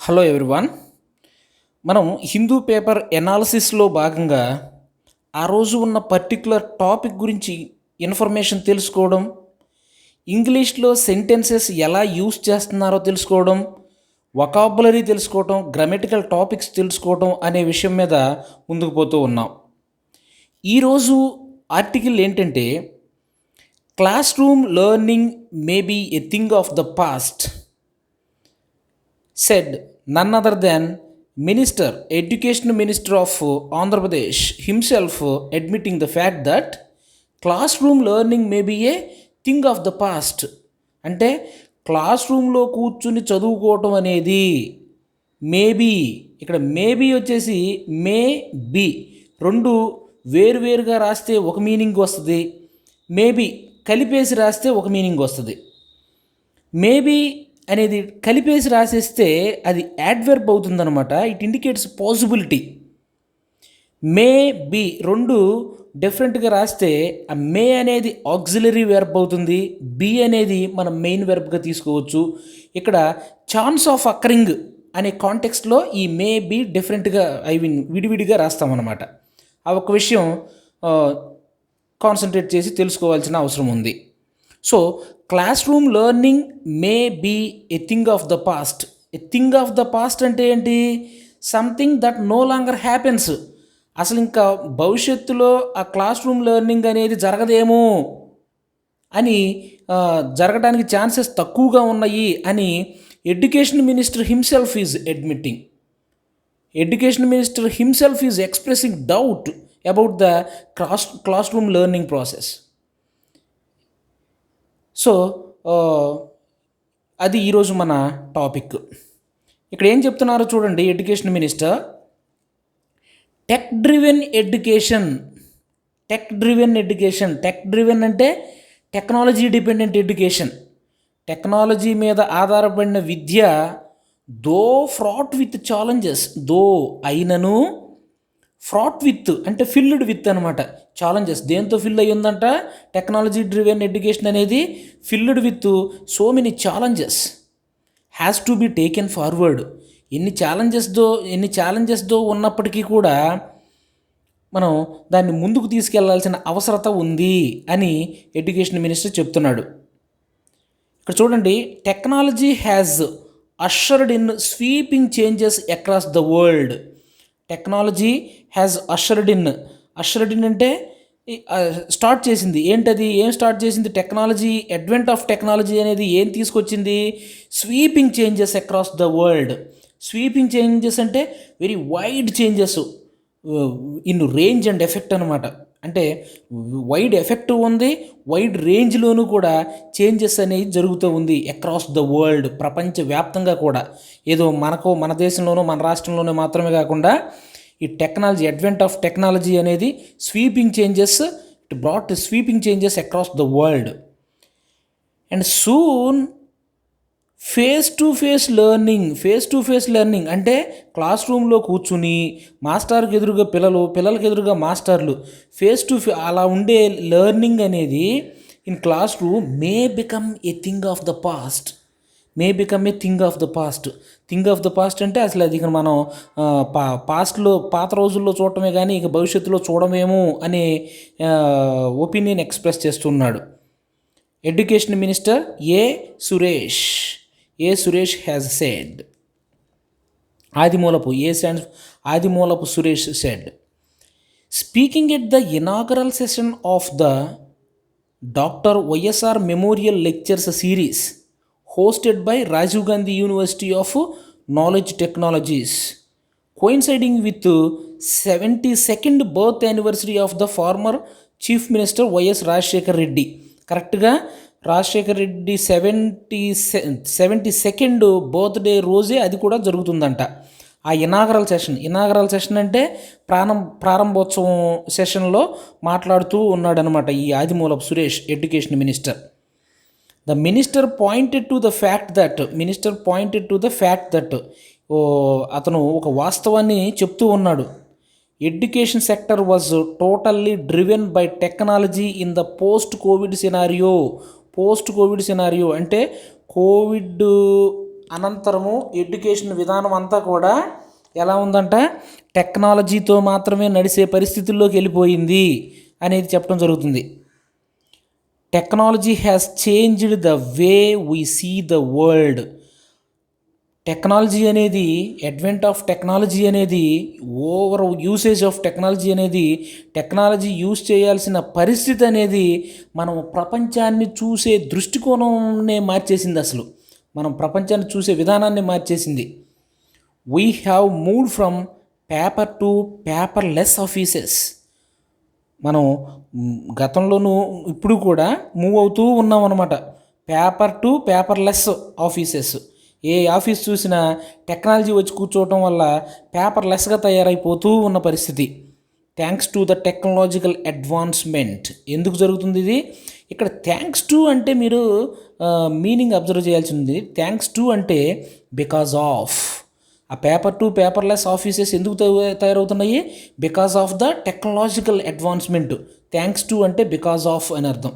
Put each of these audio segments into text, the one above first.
Hello everyone. మనం Hindu paper ఎనాలిసిస్లో భాగంగా ఆ రోజు ఉన్న పర్టిక్యులర్ టాపిక్ గురించి ఇన్ఫర్మేషన్ తెలుసుకోవడం, ఇంగ్లీష్లో సెంటెన్సెస్ ఎలా యూస్ చేస్తున్నారో తెలుసుకోవడం, వొకాబులరీ తెలుసుకోవడం, గ్రామటికల్ టాపిక్స్ తెలుసుకోవడం అనే విషయం మీద ముందుకు పోతూ ఉన్నాం. ఈరోజు ఆర్టికల్ ఏంటంటే, classroom learning may be a thing of the past, said none other than Education Minister of Andhra Pradesh himself, admitting the fact that classroom learning may be a thing of the past. అంటే class రూమ్లో కూర్చుని చదువుకోవటం అనేది maybe, ఇక్కడ maybe వచ్చేసి may be రెండు వేరువేరుగా రాస్తే ఒక మీనింగ్ వస్తుంది, మేబీ కలిపేసి రాస్తే ఒక మీనింగ్ వస్తుంది. మేబీ అనేది కలిపేసి రాసేస్తే అది యాడ్వర్బ్ అవుతుందన్నమాట. It indicates possibility. May be రెండు డిఫరెంట్గా రాస్తే ఆ మే అనేది ఆక్సిలరీ వెర్బ్ అవుతుంది, బి అనేది మనం మెయిన్ వెర్బ్గా తీసుకోవచ్చు. ఇక్కడ ఛాన్స్ ఆఫ్ అక్కరింగ్ అనే కాంటెక్స్ట్లో ఈ మే బి డిఫరెంట్గా విడివిడిగా రాస్తామన్నమాట. ఆ ఒక్క విషయం కాన్సన్ట్రేట్ చేసి తెలుసుకోవాల్సిన అవసరం ఉంది. So classroom learning may be a thing of the past. A thing of the past అంటే ఏంటి? Something that no longer happens. అసలు ఇంకా భవిష్యత్తులో ఆ క్లాస్ రూమ్ లెర్నింగ్ అనేది జరగదేమో అని, జరగడానికి ఛాన్సెస్ తక్కువగా ఉన్నాయి అని education minister himself is admitting. Education minister himself is expressing doubt about the classroom learning process. So అది ఈరోజు మన టాపిక్. ఇక్కడ ఏం చెప్తున్నారో చూడండి. Education minister tech driven education. Tech driven అంటే టెక్నాలజీ డిపెండెంట్ ఎడ్యుకేషన్. టెక్నాలజీ మీద ఆధారపడిన విద్య though fraught with challenges, though అయినను ఫ్రాట్ విత్ అంటే ఫిల్డ్ విత్ అనమాట. ఛాలెంజెస్ దేంతో ఫిల్ అయ్యి ఉందంట? టెక్నాలజీ డ్రివెన్ ఎడ్యుకేషన్ అనేది filled with so many challenges has to be taken forward. ఎన్ని ఛాలెంజెస్తో ఉన్నప్పటికీ కూడా మనం దాన్ని ముందుకు తీసుకెళ్లాల్సిన అవసరత ఉంది అని ఎడ్యుకేషన్ మినిస్టర్ చెప్తున్నాడు. ఇక్కడ చూడండి, technology has ushered in sweeping changes across the world. Technology has ushered in అంటే స్టార్ట్ చేసింది. ఏంటది? ఏం స్టార్ట్ చేసింది? టెక్నాలజీ, అడ్వెంట్ ఆఫ్ టెక్నాలజీ అనేది ఏం తీసుకొచ్చింది? Sweeping changes across the world. Sweeping changes అంటే very wide changes in range and effect అనమాట. అంటే వైడ్ ఎఫెక్ట్ ఉంది, వైడ్ రేంజ్లోనూ కూడా చేంజెస్ అనేది జరుగుతూ ఉంది అక్రాస్ ద వరల్డ్, ప్రపంచవ్యాప్తంగా కూడా. ఏదో మన దేశంలోనూ మన రాష్ట్రంలోనూ మాత్రమే కాకుండా ఈ టెక్నాలజీ, అడ్వెంట్ ఆఫ్ టెక్నాలజీ అనేది sweeping changes, it brought sweeping changes across the world. And soon face to face learning అంటే క్లాస్ రూమ్లో కూర్చుని మాస్టర్కి ఎదురుగా పిల్లలకి ఎదురుగా మాస్టర్లు ఫేస్ టు అలా ఉండే లెర్నింగ్ అనేది in class room may become a thing of the past. Thing of the past అంటే అసలు అది ఇక మనం పాత రోజుల్లో చూడటమే కానీ ఇక భవిష్యత్తులో చూడమేమో అనే ఒపీనియన్ ఎక్స్ప్రెస్ చేస్తున్నాడు education minister A Suresh has said. Adimulapu Suresh said, speaking at the inaugural session of the Dr. YSR Memorial Lectures series hosted by Rajiv Gandhi University of Knowledge Technologies, coinciding with 72nd birth anniversary of the former Chief Minister YS Rajshekar Reddy. కరెక్ట్గా Rajasekhar Reddy 72nd birthday రోజే అది కూడా జరుగుతుందంట. ఆ inaugural session అంటే ప్రారంభోత్సవం సెషన్లో మాట్లాడుతూ ఉన్నాడనమాట ఈ Adimulapu Suresh, education minister. The minister pointed to the fact that అతను ఒక వాస్తవాన్ని చెప్తూ ఉన్నాడు. Education sector was totally driven by technology in the post Covid scenario అంటే కోవిడ్ అనంతరము ఎడ్యుకేషన్ విధానం అంతా కూడా ఎలా ఉందంట, టెక్నాలజీతో మాత్రమే నడిచే పరిస్థితుల్లోకి వెళ్ళిపోయింది అనేది చెప్పడం జరుగుతుంది. Technology has changed the way we see the world. Technology అనేది, అడ్వెంట్ ఆఫ్ టెక్నాలజీ అనేది, ఓవర్ యూసేజ్ ఆఫ్ టెక్నాలజీ అనేది, టెక్నాలజీ యూజ్ చేయాల్సిన పరిస్థితి అనేది మనం ప్రపంచాన్ని చూసే దృష్టికోణాన్ని మార్చేసింది. అసలు మనం ప్రపంచాన్ని చూసే విధానాన్ని మార్చేసింది. We have moved from paper to paperless offices. మనం గతంలోనూ ఇప్పుడు కూడా మూవ్ అవుతూ ఉన్నాం అన్నమాట. Paper to paperless offices. A office చూసినా టెక్నాలజీ వచ్చి కూర్చోవటం వల్ల పేపర్లెస్గా తయారైపోతూ ఉన్న పరిస్థితి. Thanks to the technological advancement. ఎందుకు జరుగుతుంది ఇది? ఇక్కడ థ్యాంక్స్ టు అంటే మీరు మీనింగ్ అబ్జర్వ్ చేయాల్సి ఉంది. థ్యాంక్స్ టు అంటే బికాజ్ ఆఫ్. ఆ పేపర్ టు పేపర్లెస్ ఆఫీసెస్ ఎందుకు తయారవుతున్నాయి? Because of the technological advancement. Thanks to అంటే బికాజ్ ఆఫ్ అని అర్థం.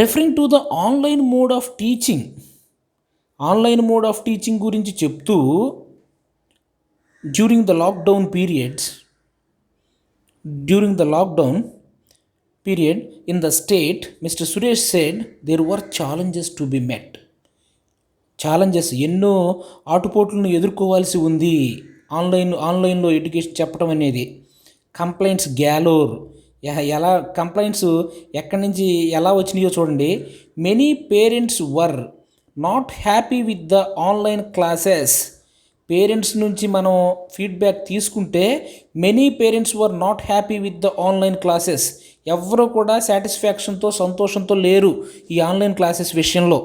Referring to the online mode of teaching. Online mode of teaching గురించి చెప్తూ during the lockdown period in the state, Mr Suresh said there were challenges to be met. Challenges, ఎన్నో ఆటుపోట్లను ఎదుర్కోవాల్సి ఉంది ఆన్లైన్లో ఎడ్యుకేషన్ చెప్పడం అనేది. Complaints galore. ఎలా కంప్లైంట్స్ ఎక్కడి నుంచి ఎలా వచ్చినాయో చూడండి. Many parents were not happy with the online classes. Parents నుంచి మనం ఫీడ్బ్యాక్ తీసుకుంటే many parents were not happy with the online classes. ఎవరు కూడా సాటిస్ఫాక్షన్తో, సంతోషంతో లేరు ఈ ఆన్లైన్ క్లాసెస్ విషయంలో.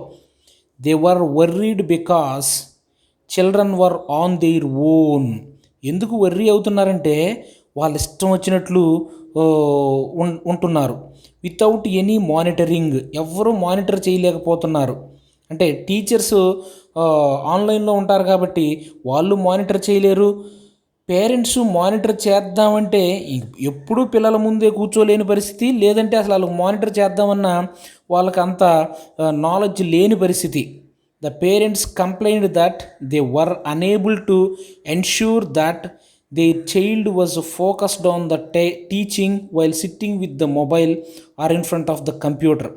They were worried because children were on their own. ఎందుకు వర్రీ అవుతున్నారంటే వాళ్ళ ఇష్టం వచ్చినట్లు ఉంటున్నారు. Without any monitoring. ఎవరు మానిటర్ చేయలేకపోతున్నారు. అంటే టీచర్స్ ఆన్లైన్లో ఉంటారు కాబట్టి వాళ్ళు మానిటర్ చేయలేరు. పేరెంట్స్ మానిటర్ చేద్దామంటే ఎప్పుడూ పిల్లల ముందే కూర్చోలేని పరిస్థితి, లేదంటే అసలు వాళ్ళకి మానిటర్ చేద్దామన్నా వాళ్ళకి అంత నాలెడ్జ్ లేని పరిస్థితి. The parents complained that they were unable to ensure that their child was focused on the teaching while sitting with the mobile or in front of the computer.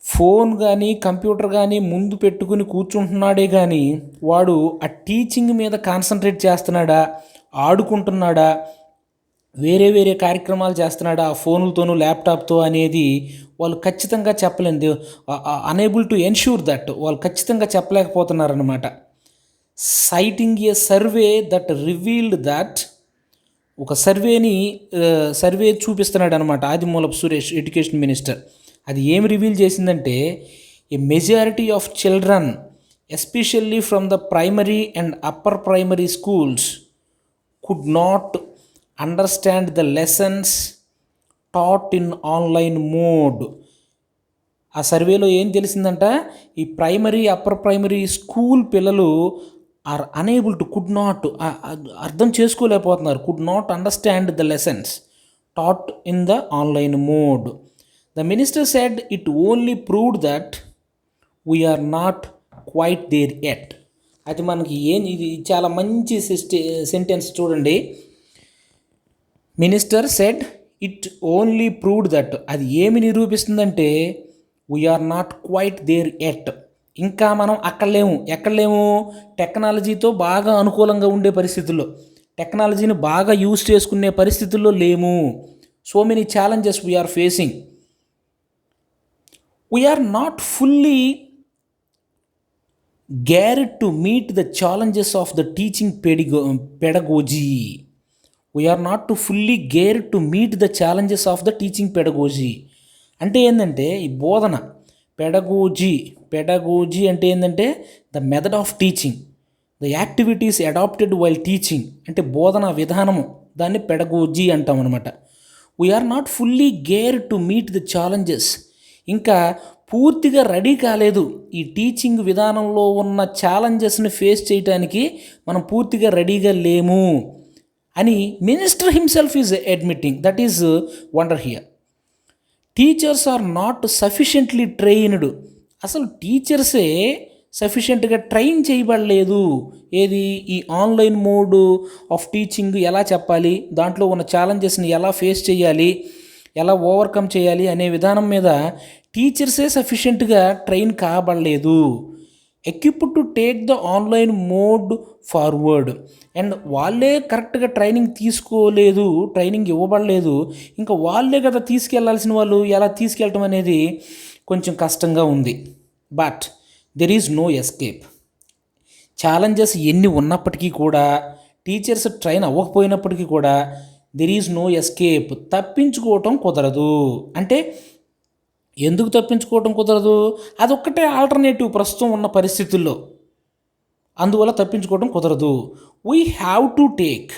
Phone కానీ computer కానీ ముందు పెట్టుకుని కూర్చుంటున్నాడే కానీ వాడు ఆ teaching మీద concentrate చేస్తున్నాడా, ఆడుకుంటున్నాడా, వేరే వేరే కార్యక్రమాలు చేస్తున్నాడా ఆ ఫోన్లతోనూ ల్యాప్టాప్తో అనేది వాళ్ళు ఖచ్చితంగా చెప్పలేదు. అనేబుల్ టు ఎన్ష్యూర్ దట్ వాళ్ళు ఖచ్చితంగా చెప్పలేకపోతున్నారన్నమాట. Citing a survey that revealed that. ఒక సర్వే చూపిస్తున్నాడు అనమాట ఆదిమూలపు సురేష్, ఎడ్యుకేషన్ మినిస్టర్. అది ఏమి రివీల్ చేసిందంటే, a majority of children especially from the primary and upper primary schools could not understand the lessons taught in online mode. ఆ సర్వేలో ఏం తెలిసిందంట, ఈ ప్రైమరీ అప్పర్ ప్రైమరీ స్కూల్ పిల్లలు are unable to could not అర్థం చేసుకోలేకపోతున్నారు. Could not understand the lessons taught in the online mode. The minister said it only proved that we're not quite there yet. అది మనకి ఇది చాలా మంచి sentence చూడండి. Minister said it only proved that. అది ఏమి నిరూపిస్తుందంటే we're not quite there yet. ఇంకా మనం ఎక్కడ లేము టెక్నాలజీతో బాగా అనుకూలంగా ఉండే పరిస్థితుల్లో, టెక్నాలజీని బాగా యూజ్ చేసుకునే పరిస్థితుల్లో లేము. So many challenges we are facing. We are not fully geared to meet the challenges of the teaching pedagogy. We are not fully geared to meet the challenges of the teaching pedagogy. అంటే ఏంటంటే ఈ బోధన pedagogy అంటే ఏంటంటే the method of teaching, the activities adopted while teaching అంటే బోధన విధానము, దాన్ని పెడగోజీ అంటాం అనమాట. We are not fully gear to meet the challenges. ఇంకా పూర్తిగా రెడీ కాలేదు ఈ టీచింగ్ విధానంలో ఉన్న ఛాలెంజెస్ని ఫేస్ చేయడానికి మనం పూర్తిగా రెడీగా లేము అని minister himself is admitting. That is wonder here. Teachers are not sufficiently trained. అసలు టీచర్సే సఫిషియెంట్గా ట్రైన్ చేయబడలేదు. ఏది ఈ ఆన్లైన్ మోడ్ ఆఫ్ టీచింగ్ ఎలా చెప్పాలి, దాంట్లో ఉన్న ఛాలెంజెస్ని ఎలా ఫేస్ చేయాలి, ఎలా ఓవర్కమ్ చేయాలి అనే విధానం మీద టీచర్సే సఫిషియెంట్గా ట్రైన్ కాబడలేదు. Equipped to take the online mode forward, and వాళ్ళే కరెక్ట్గా ట్రైనింగ్ తీసుకోలేదు, ట్రైనింగ్ ఇవ్వబడలేదు. ఇంకా వాళ్ళే కదా తీసుకెళ్లాల్సిన వాళ్ళు, ఎలా తీసుకెళ్ళటం అనేది కొంచెం కష్టంగా ఉంది. But there is no escape. Challenges ఎన్ని ఉన్నప్పటికీ కూడా, టీచర్స్ ట్రైన్ అవ్వకపోయినప్పటికీ కూడా దెర్ ఈజ్ నో ఎస్కేప్. తప్పించుకోవటం కుదరదు. అంటే ఎందుకు తప్పించుకోవటం కుదరదు? అదొక్కటే ఆల్టర్నేటివ్ ప్రస్తుతం ఉన్న పరిస్థితుల్లో, అందువల్ల తప్పించుకోవడం కుదరదు. వీ హ్యావ్ టు టేక్,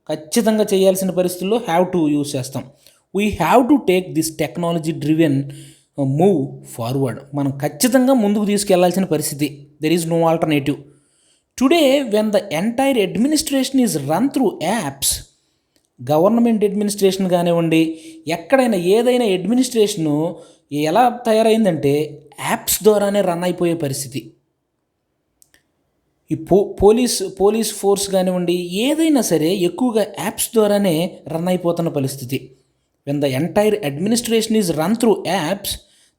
ఖచ్చితంగా చేయాల్సిన పరిస్థితుల్లో హ్యావ్ టు యూజ్ చేస్తాం. We have to take this technology driven move forward. మనం ఖచ్చితంగా ముందుకు తీసుకెళ్లాల్సిన పరిస్థితి. There is no alternative. Today when the entire administration is run through apps, government administration కానివ్వండి, ఎక్కడైనా ఏదైనా అడ్మినిస్ట్రేషను ఎలా తయారైందంటే యాప్స్ ద్వారానే రన్ అయిపోయే పరిస్థితి. ఈ పోలీస్ ఫోర్స్ కానివ్వండి, ఏదైనా సరే ఎక్కువగా యాప్స్ ద్వారానే రన్ అయిపోతున్న పరిస్థితి. When the entire administration is run through apps,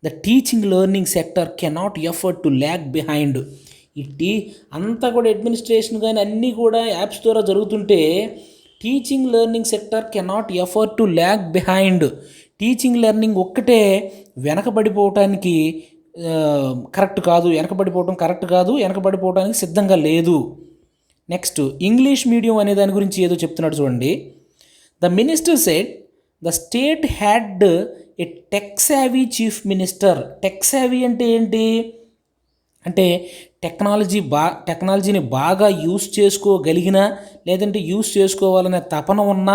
the teaching learning sector cannot effort to lag behind. అంతా కూడా అడ్మినిస్ట్రేషన్ కానీ అన్నీ కూడా యాప్స్ ద్వారా జరుగుతుంటే teaching learning sector cannot effort to lag behind. Teaching learning ఒక్కటే వెనకబడిపోవటానికి కరెక్ట్ కాదు, వెనకబడిపోవడానికి సిద్ధంగా లేదు. నెక్స్ట్ ఇంగ్లీష్ మీడియం అనే దాని గురించి ఏదో చెప్తున్నాడు చూడండి. The minister said the state had a tech savvy chief minister. Tech savvy అంటే ఏంటి అంటే టెక్నాలజీని బాగా యూస్ చేసుకోగలిగిన, లేదంటే యూస్ చేసుకోవాలనే తపన ఉన్న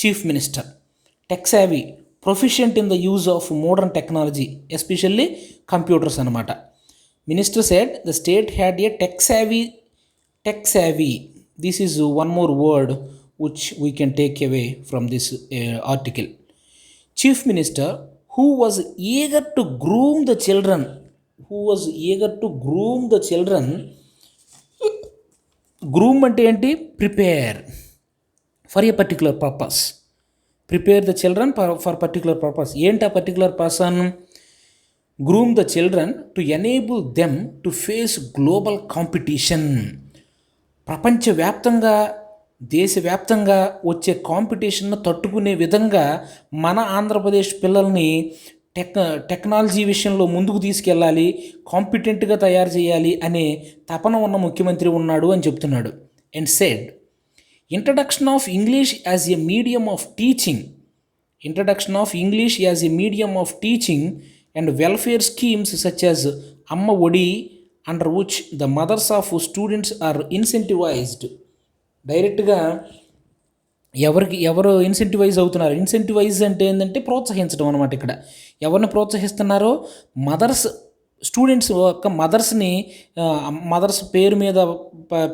chief minister. Tech savvy, proficient in the use of modern technology, especially computers అనమాట. Minister said the state had a tech savvy. This is one more word which we can take away from this article. Chief Minister who was eager to groom the children, groom అంటే ఏంటి? Prepare for a particular purpose. Prepare the children for particular purpose. ఏంటి ఆ particular person? Groom the children to enable them to face global competition. ప్రపంచవ్యాప్తంగా, దేశవ్యాప్తంగా వచ్చే కాంపిటీషన్ను తట్టుకునే విధంగా మన ఆంధ్రప్రదేశ్ పిల్లల్ని టెక్నాలజీ విషయంలో ముందుకు తీసుకెళ్ళాలి, కాంపిటెంట్గా తయారు చేయాలి అనే తపన ఉన్న ముఖ్యమంత్రి ఉన్నాడు అని చెప్తున్నాడు. And said introduction of English as a medium of teaching and welfare schemes such as Amma Vodi, under which the mothers of students are incentivised. డైరెక్ట్గా ఎవరు ఇన్సెంటివైజ్ అవుతున్నారు? ఇన్సెంటివైజ్ అంటే ఏంటంటే ప్రోత్సహించడం అనమాట. ఇక్కడ ఎవరిని ప్రోత్సహిస్తున్నారో స్టూడెంట్స్ యొక్క మదర్స్ పేరు మీద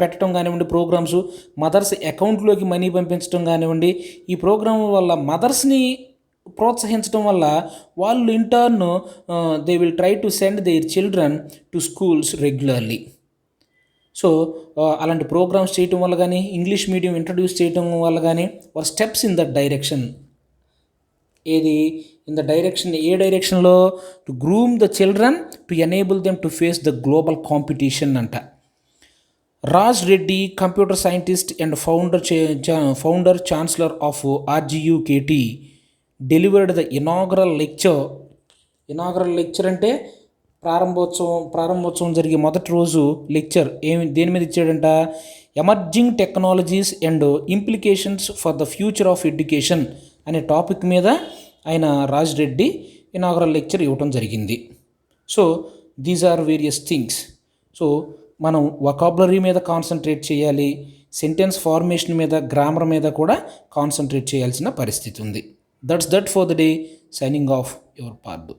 పెట్టడం కానివ్వండి, ప్రోగ్రామ్స్, మదర్స్ అకౌంట్లోకి మనీ పంపించడం కానివ్వండి, ఈ ప్రోగ్రాం వల్ల మదర్స్ని ప్రోత్సహించడం వల్ల వాళ్ళు in turn they will try to send their children to schools regularly. So అలాంటి ప్రోగ్రామ్స్ చేయటం వల్ల కానీ, ఇంగ్లీష్ మీడియం ఇంట్రడ్యూస్ చేయటం వల్ల కానీ వారు స్టెప్స్ ఇన్ దట్ డైరెక్షన్. ఏ డైరెక్షన్లో? To groom the children to enable them to face the global competition అంట. Raj Reddy, computer scientist and founder chancellor of RGUKT delivered the inaugural lecture అంటే ప్రారంభోత్సవం జరిగే మొదటి రోజు లెక్చర్ దేని మీద ఇచ్చాడంట? Emerging technologies and implications for the future of education అనే టాపిక్ మీద ఆయన రాజ్ రెడ్డి ఇనాగరల్ లెక్చర్ ఇవ్వటం జరిగింది. So these are various things. So మనం వొకాబులరీ మీద కాన్సన్ట్రేట్ చేయాలి, సెంటెన్స్ ఫార్మేషన్ మీద, గ్రామర్ మీద కూడా కాన్సన్ట్రేట్ చేయాల్సిన పరిస్థితి ఉంది. That's that for the day. Signing off your Pardhu.